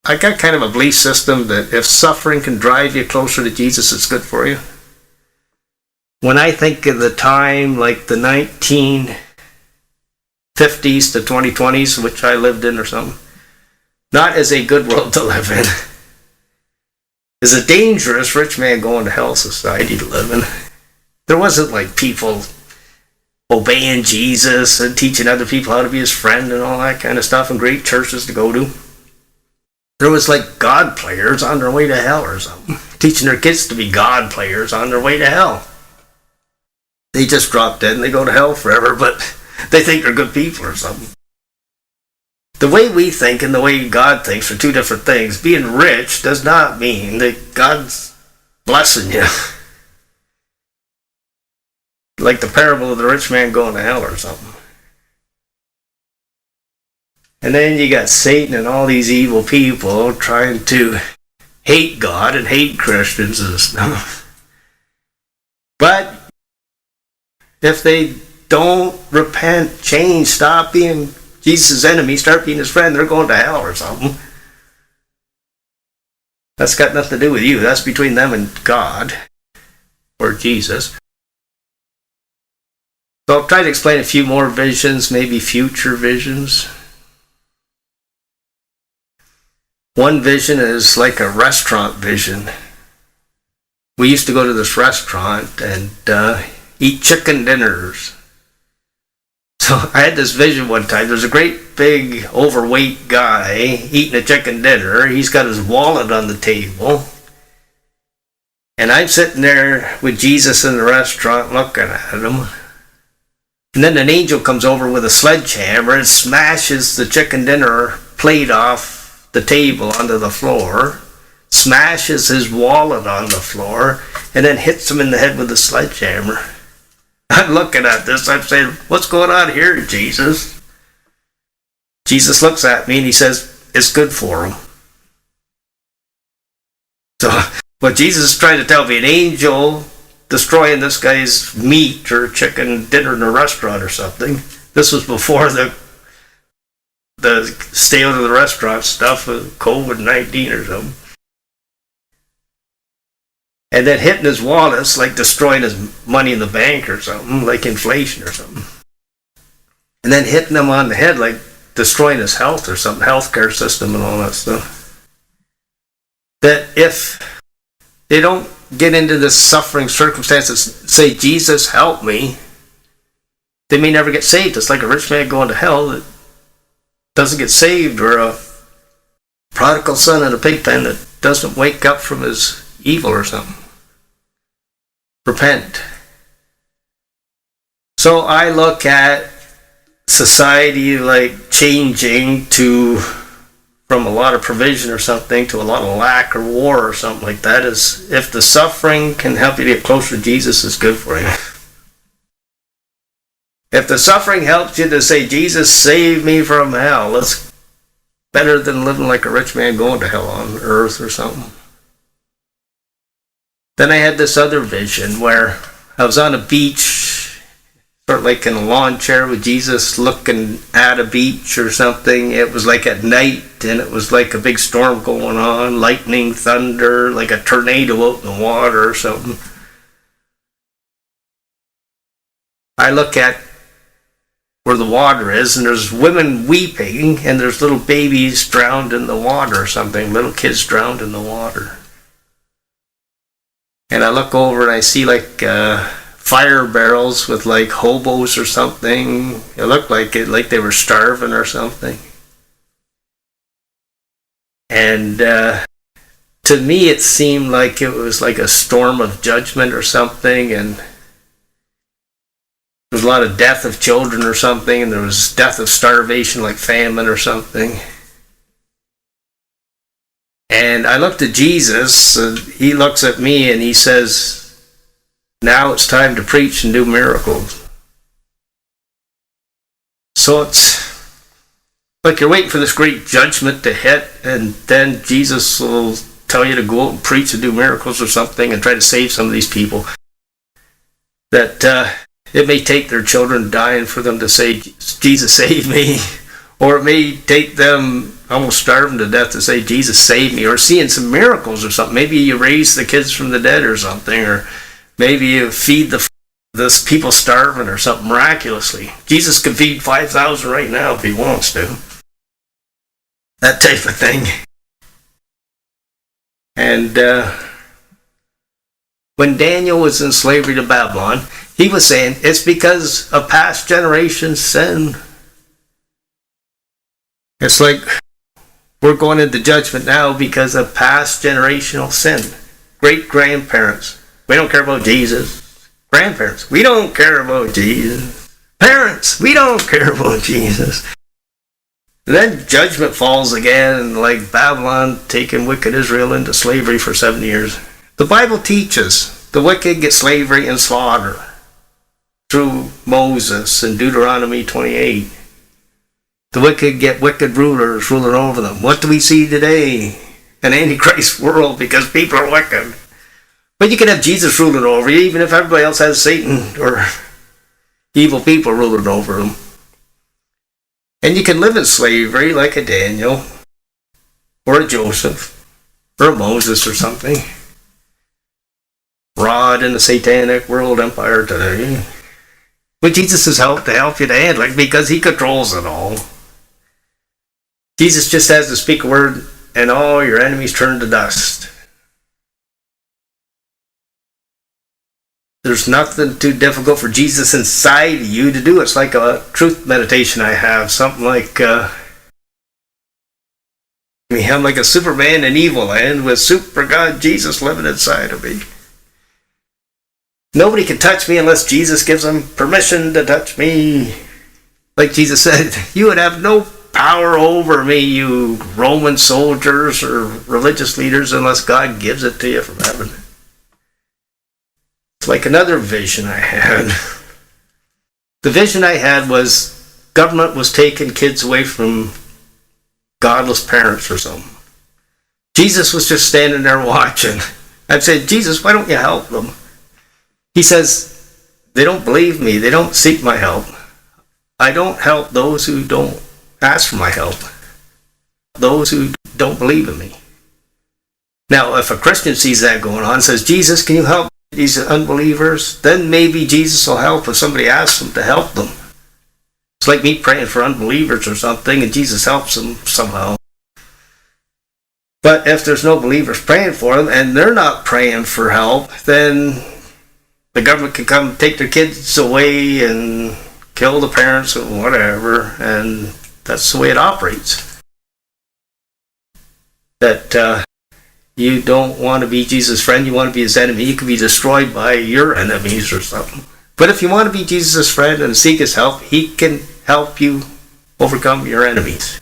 I got kind of a belief system that if suffering can drive you closer to Jesus, it's good for you. When I think of the time, like the 1950s to 2020s, which I lived in or something, not as a good world to live in. It's a dangerous rich man going to hell society to live in. There wasn't like people obeying Jesus and teaching other people how to be his friend and all that kind of stuff, and great churches to go to. There was like God players on their way to hell or something, teaching their kids to be God players on their way to hell. They just drop dead and they go to hell forever, but they think they're good people or something. The way we think and the way God thinks are two different things. Being rich does not mean that God's blessing you. Like the parable of the rich man going to hell or something. And then you got Satan and all these evil people trying to hate God and hate Christians and stuff. But if they don't repent, change, stop being Jesus' enemy, start being his friend, they're going to hell or something. That's got nothing to do with you. That's between them and God or Jesus. So I'll try to explain a few more visions, maybe future visions. One vision is like a restaurant vision. We used to go to this restaurant and eat chicken dinners. So I had this vision one time. There's a great big overweight guy eating a chicken dinner. He's got his wallet on the table. And I'm sitting there with Jesus in the restaurant looking at him. And then an angel comes over with a sledgehammer and smashes the chicken dinner plate off the table onto the floor, smashes his wallet on the floor, and then hits him in the head with a sledgehammer. I'm looking at this, I'm saying, what's going on here, Jesus? Jesus looks at me and he says, it's good for him. So what Jesus is trying to tell me, an angel destroying this guy's meat or chicken dinner in a restaurant or something. This was before the stay out of the restaurant stuff with COVID-19 or something. And then hitting his wallets, like destroying his money in the bank or something, like inflation or something. And then hitting him on the head, like destroying his health or something, healthcare system and all that stuff. That if they don't get into this suffering circumstances, say, Jesus, help me, they may never get saved. It's like a rich man going to hell that doesn't get saved, or a prodigal son in a pig pen that doesn't wake up from his evil or something. Repent. So I look at society like changing from a lot of provision or something to a lot of lack or war or something like that. Is if the suffering can help you get closer to Jesus, it's good for you. If the suffering helps you to say, Jesus, save me from hell, it's better than living like a rich man going to hell on earth or something. Then I had this other vision where I was on a beach, sort of like in a lawn chair with Jesus looking at a beach or something. It was like at night, and it was like a big storm going on, lightning, thunder, like a tornado out in the water or something. I look at where the water is, and there's women weeping, and there's little babies drowned in the water or something, little kids drowned in the water. And I look over and I see like fire barrels with like hobos or something. It looked like they were starving or something. And to me it seemed like it was like a storm of judgment or something, and there was a lot of death of children or something, and there was death of starvation, like famine or something. And I looked at Jesus, and he looks at me and he says, now it's time to preach and do miracles. So it's like you're waiting for this great judgment to hit, and then Jesus will tell you to go out and preach and do miracles or something and try to save some of these people. That it may take their children dying for them to say, Jesus, save me. Or it may take them almost starving to death to say, Jesus saved me, or seeing some miracles or something. Maybe you raise the kids from the dead or something, or maybe you feed this people starving or something miraculously. Jesus could feed 5,000 right now if he wants to. That type of thing. And when Daniel was in slavery to Babylon, he was saying, it's because of past generations' sin. It's like we're going into judgment now because of past generational sin. Great-grandparents, we don't care about Jesus. Grandparents, we don't care about Jesus. Parents, we don't care about Jesus. And then judgment falls again, like Babylon taking wicked Israel into slavery for 7 years. The Bible teaches the wicked get slavery and slaughter through Moses in Deuteronomy 28. The wicked get wicked rulers ruling over them. What do we see today? An Antichrist world because people are wicked. But you can have Jesus ruling over you, even if everybody else has Satan or evil people ruling over them. And you can live in slavery like a Daniel, or a Joseph, or a Moses or something. Rod in the satanic world empire today. But Jesus has helped to help you to handle it because he controls it all. Jesus just has to speak a word and all your enemies turn to dust. There's nothing too difficult for Jesus inside you to do. It's like a truth meditation I have. Something like, I'm like a Superman in evil land with super God Jesus living inside of me. Nobody can touch me unless Jesus gives them permission to touch me. Like Jesus said, you would have no power over me, you Roman soldiers or religious leaders, unless God gives it to you from heaven. It's like another vision I had. The vision I had was government was taking kids away from godless parents or something. Jesus was just standing there watching. I'd say, Jesus, why don't you help them? He says, they don't believe me. They don't seek my help. I don't help those who don't ask for my help. Those who don't believe in me. Now, if a Christian sees that going on, says, Jesus, can you help these unbelievers? Then maybe Jesus will help if somebody asks him to help them. It's like me praying for unbelievers or something, and Jesus helps them somehow. But if there's no believers praying for them, and they're not praying for help, then the government can come take their kids away and kill the parents or whatever, and that's the way it operates. That you don't want to be Jesus' friend, you want to be his enemy. You can be destroyed by your enemies or something. But if you want to be Jesus' friend and seek his help, he can help you overcome your enemies.